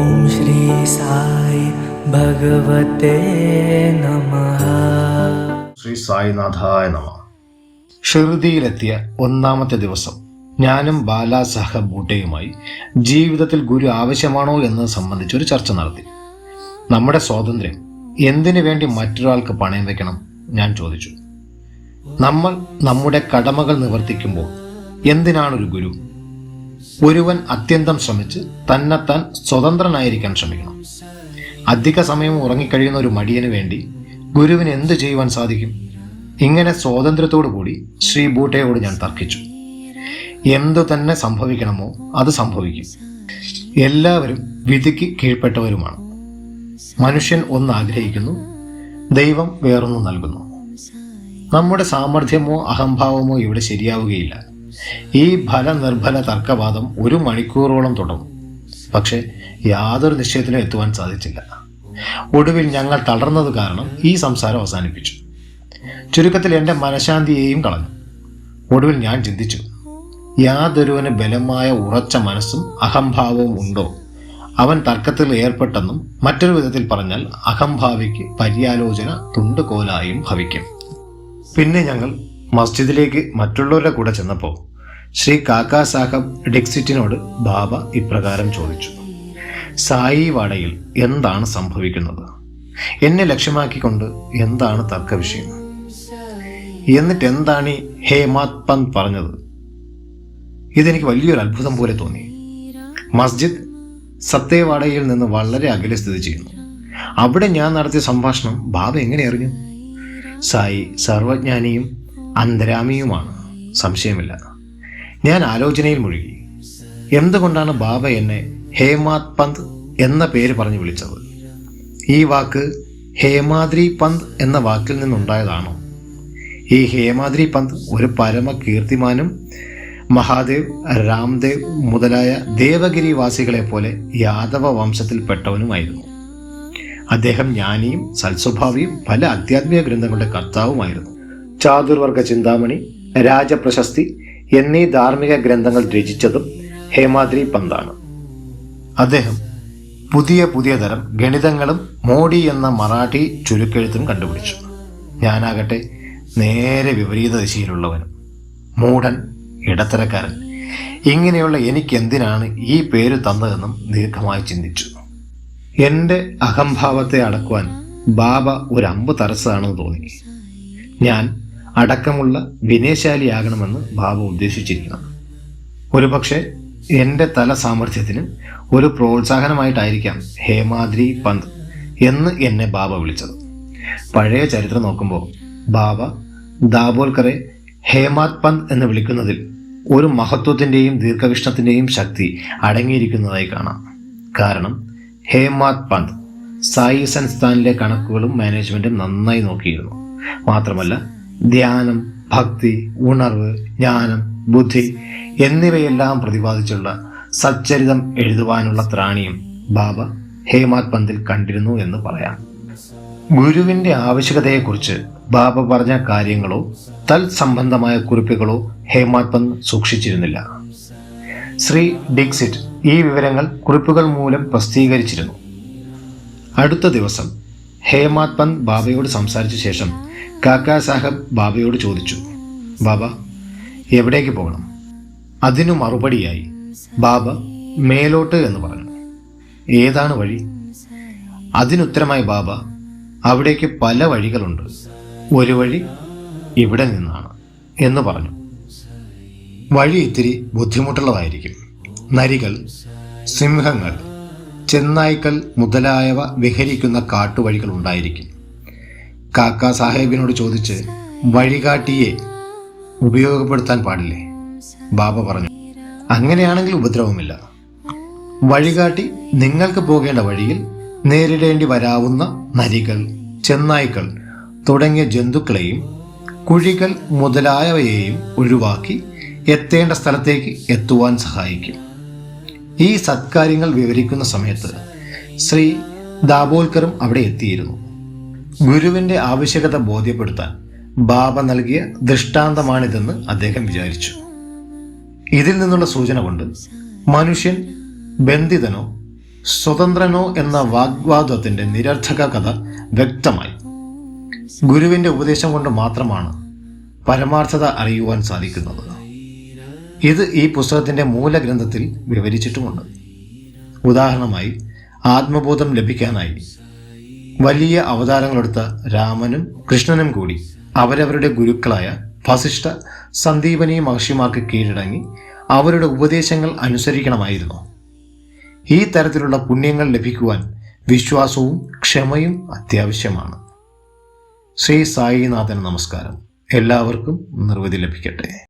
ഓം ശ്രീ സായി ഭഗവതേ നമഃ. ശ്രീ സായിനാഥായ നമഃ. ഷിർദിയിലെത്തിയ ഒന്നാമത്തെ ദിവസം ഞാനും ബാലാ സാഹബ് ബൂട്ടയുമായി ജീവിതത്തിൽ ഗുരു ആവശ്യമാണോ എന്നത് സംബന്ധിച്ചൊരു ചർച്ച നടത്തി. നമ്മുടെ സ്വാതന്ത്ര്യം എന്തിനു വേണ്ടി മറ്റൊരാൾക്ക് പണയം വെക്കണം? ഞാൻ ചോദിച്ചു. നമ്മൾ നമ്മുടെ കടമകൾ നിവർത്തിക്കുമ്പോൾ എന്തിനാണൊരു ഗുരു? ഒരുവൻ അത്യന്തം ശ്രമിച്ച് തന്നെത്താൻ സ്വതന്ത്രനായിരിക്കാൻ ശ്രമിക്കണം. അധിക സമയം ഉറങ്ങിക്കഴിയുന്ന ഒരു മടിയന് വേണ്ടി ഗുരുവിന് എന്ത് ചെയ്യുവാൻ സാധിക്കും? ഇങ്ങനെ സ്വാതന്ത്ര്യത്തോടു കൂടി ശ്രീ ബൂട്ടയോട് ഞാൻ തർക്കിച്ചു. എന്തു തന്നെ സംഭവിക്കണമോ അത് സംഭവിക്കും. എല്ലാവരും വിധിക്ക് കീഴ്പ്പെട്ടവരുമാണ്. മനുഷ്യൻ ഒന്ന് ആഗ്രഹിക്കുന്നു, ദൈവം വേറൊന്നും നൽകുന്നു. നമ്മുടെ സാമർഥ്യമോ അഹംഭാവമോ ഇവിടെ ശരിയാവുകയില്ല. ഈ ഫലനിർഭല തർക്കവാദം 1 മണിക്കൂറോളം തുടർന്നു. പക്ഷെ യാതൊരു നിശ്ചയത്തിനും എത്തുവാൻ സാധിച്ചില്ല. ഒടുവിൽ ഞങ്ങൾ തളർന്നത് കാരണം ഈ സംസാരം അവസാനിപ്പിച്ചു. ചുരുക്കത്തിൽ എൻ്റെ മനഃശാന്തിയെയും കളഞ്ഞു. ഒടുവിൽ ഞാൻ ചിന്തിച്ചു, യാതൊരുവന് ബലമായ ഉറച്ച മനസ്സും അഹംഭാവവും ഉണ്ടോ അവൻ തർക്കത്തിൽ ഏർപ്പെട്ടെന്നും, മറ്റൊരു വിധത്തിൽ പറഞ്ഞാൽ അഹംഭാവിക്ക് പര്യാലോചന തുണ്ടുകോലായും ഭവിക്കും. പിന്നെ ഞങ്ങൾ മസ്ജിദിലേക്ക് മറ്റുള്ളവരുടെ കൂടെ ചെന്നപ്പോൾ ശ്രീ കാക്കാ സാഹബ് ഡിക്സിറ്റിനോട് ബാബ ഇപ്രകാരം ചോദിച്ചു: സായി വാടയിൽ എന്താണ് സംഭവിക്കുന്നത്? എന്നെ ലക്ഷ്യമാക്കിക്കൊണ്ട് എന്താണ് തർക്ക വിഷയം? എന്നിട്ട് എന്താണ് ഈ ഹേമാത് പന്ത് പറഞ്ഞത്? ഇതെനിക്ക് വലിയൊരു അത്ഭുതം പോലെ തോന്നി. മസ്ജിദ് സത്തേവാടയിൽ നിന്ന് വളരെ അകലെ സ്ഥിതി ചെയ്യുന്നു. അവിടെ ഞാൻ നടത്തിയ സംഭാഷണം ബാബ എങ്ങനെ അറിഞ്ഞു? സായി സർവജ്ഞാനിയും അന്തരാമിയുമാണ്, സംശയമില്ല. ഞാൻ ആലോചനയിൽ മുഴുകി. എന്തുകൊണ്ടാണ് ബാബ എന്നെ ഹേമാത് പന്ത് എന്ന പേര് പറഞ്ഞു വിളിച്ചത്? ഈ വാക്ക് ഹേമാദ്രി പന്ത് എന്ന വാക്കിൽ നിന്നുണ്ടായതാണോ? ഈ ഹേമാദ്രി പന്ത് ഒരു പരമ കീർത്തിമാനും മഹാദേവ്, രാംദേവ് മുതലായ ദേവഗിരി വാസികളെ പോലെ യാദവ വംശത്തിൽപ്പെട്ടവനുമായിരുന്നു. അദ്ദേഹം ജ്ഞാനിയും സൽസ്വഭാവിയും പല ആധ്യാത്മിക ഗ്രന്ഥങ്ങളുടെ കർത്താവുമായിരുന്നു. ചാതുർവർഗ ചിന്താമണി, രാജപ്രശസ്തി എന്നീ ധാർമ്മിക ഗ്രന്ഥങ്ങൾ രചിച്ചതും ഹേമാദ്രി പന്താണ്. അദ്ദേഹം പുതിയ തരം ഗണിതങ്ങളും മോഡി എന്ന മറാഠി ചുരുക്കെഴുത്തും കണ്ടുപിടിച്ചു. ഞാനാകട്ടെ നേരെ വിപരീത ദിശയിലുള്ളവനും, മൂഢൻ, ഇടത്തരക്കാരൻ. ഇങ്ങനെയുള്ള എനിക്കെന്തിനാണ് ഈ പേര് തന്നതെന്നും ദീർഘമായി ചിന്തിച്ചു. എൻ്റെ അഹംഭാവത്തെ അടക്കുവാൻ ബാബ ഒരു അമ്പ് തരസാണെന്ന് തോന്നി. ഞാൻ അടക്കമുള്ള വിനയശാലിയാകണമെന്ന് ബാബ ഉദ്ദേശിച്ചിരിക്കണം. ഒരുപക്ഷെ എൻ്റെ തല സാമർഥ്യത്തിന് ഒരു പ്രോത്സാഹനമായിട്ടായിരിക്കാം ഹേമാദ്രി പന്ത് എന്ന് എന്നെ ബാബ വിളിച്ചത്. പഴയ ചരിത്രം നോക്കുമ്പോൾ ബാബ ദാബോൽക്കറെ ഹേമാത് പന്ത് എന്ന് വിളിക്കുന്നതിൽ ഒരു മഹത്വത്തിൻ്റെയും ദീർഘവീക്ഷണത്തിൻ്റെയും ശക്തി അടങ്ങിയിരിക്കുന്നതായി കാണാം. കാരണം ഹേമാത് പന്ത് സായി സംസ്ഥാനിലെ കണക്കുകളും മാനേജ്മെൻറ്റും നന്നായി നോക്കിയിരുന്നു. മാത്രമല്ല ധ്യാനം, ഭക്തി, ഉണർവ്, ജ്ഞാനം, ബുദ്ധി എന്നിവയെല്ലാം പ്രതിപാദിച്ചുള്ള സച്ചരിതം എഴുതുവാനുള്ള ത്രാണിയും ബാബ ഹേമാത് പന്തിൽ കണ്ടിരുന്നു എന്ന് പറയാം. ഗുരുവിൻ്റെ ആവശ്യകതയെക്കുറിച്ച് ബാബ പറഞ്ഞ കാര്യങ്ങളോ തൽസംബന്ധമായ കുറിപ്പുകളോ ഹേമാത് പന്ത് സൂക്ഷിച്ചിരുന്നില്ല. ശ്രീ ഡിക്സിറ്റ് ഈ വിവരങ്ങൾ കുറിപ്പുകൾ മൂലം പ്രസിദ്ധീകരിച്ചിരുന്നു. അടുത്ത ദിവസം ഹേമാത് പന്ത് ബാബയോട് സംസാരിച്ച ശേഷം കാക്കാ സാഹബ് ബാബയോട് ചോദിച്ചു, ബാബ എവിടേക്ക് പോകണം? അതിനു മറുപടിയായി ബാബ മേലോട്ട് എന്ന് പറഞ്ഞു. ഏതാണ് വഴി? അതിനുത്തരമായി ബാബ, അവിടേക്ക് പല വഴികളുണ്ട്, ഒരു വഴി ഇവിടെ നിന്നാണ് എന്ന് പറഞ്ഞു. വഴി ഇത്തിരി ബുദ്ധിമുട്ടുള്ളതായിരിക്കും. നരികൾ, സിംഹങ്ങൾ, ചെന്നായ്ക്കൾ മുതലായവ വിഹരിക്കുന്ന കാട്ടുവഴികൾ ഉണ്ടായിരിക്കും. കാക്കാ സാഹേബിനോട് ചോദിച്ച് വഴികാട്ടിയെ ഉപയോഗപ്പെടുത്താൻ പാടില്ലേ? ബാബ പറഞ്ഞു, അങ്ങനെയാണെങ്കിൽ ഉപദ്രവമില്ല. വഴികാട്ടി നിങ്ങൾക്ക് പോകേണ്ട വഴിയിൽ നേരിടേണ്ടി വരാവുന്ന നരികൾ, ചെന്നായ്ക്കൾ തുടങ്ങിയ ജന്തുക്കളെയും കുഴികൾ മുതലായവയെയും ഒഴിവാക്കി എത്തേണ്ട സ്ഥലത്തേക്ക് എത്തുവാൻ സഹായിക്കും. ഈ സത്കാര്യങ്ങൾ വിവരിക്കുന്ന സമയത്ത് ശ്രീ ദാബോൽക്കറും അവിടെ എത്തിയിരുന്നു. ഗുരുവിൻ്റെ ആവശ്യകത ബോധ്യപ്പെടുത്താൻ ബാബ നൽകിയ ദൃഷ്ടാന്തമാണിതെന്ന് അദ്ദേഹം വിചാരിച്ചു. ഇതിൽ നിന്നുള്ള സൂചന കൊണ്ട് മനുഷ്യൻ ബന്ധിതനോ സ്വതന്ത്രനോ എന്ന വാഗ്വാദത്തിന്റെ നിരർത്ഥക കഥ വ്യക്തമായി. ഗുരുവിന്റെ ഉപദേശം കൊണ്ട് മാത്രമാണ് പരമാർത്ഥത അറിയുവാൻ സാധിക്കുന്നത്. ഇത് ഈ പുസ്തകത്തിന്റെ മൂലഗ്രന്ഥത്തിൽ വിവരിച്ചിട്ടുമുണ്ട്. ഉദാഹരണമായി, ആത്മബോധം ലഭിക്കാനായി വലിയ അവതാരങ്ങളെടുത്ത രാമനും കൃഷ്ണനും കൂടി അവരവരുടെ ഗുരുക്കളായ വസിഷ്ഠ, സന്ദീപനി മഹർഷിമാർക്ക് കീഴടങ്ങി അവരുടെ ഉപദേശങ്ങൾ അനുസരിക്കണമായിരുന്നു. ഈ തരത്തിലുള്ള പുണ്യങ്ങൾ ലഭിക്കുവാൻ വിശ്വാസവും ക്ഷമയും അത്യാവശ്യമാണ്. ശ്രീ സായിനാഥൻ നമസ്കാരം. എല്ലാവർക്കും നിർവൃതി ലഭിക്കട്ടെ.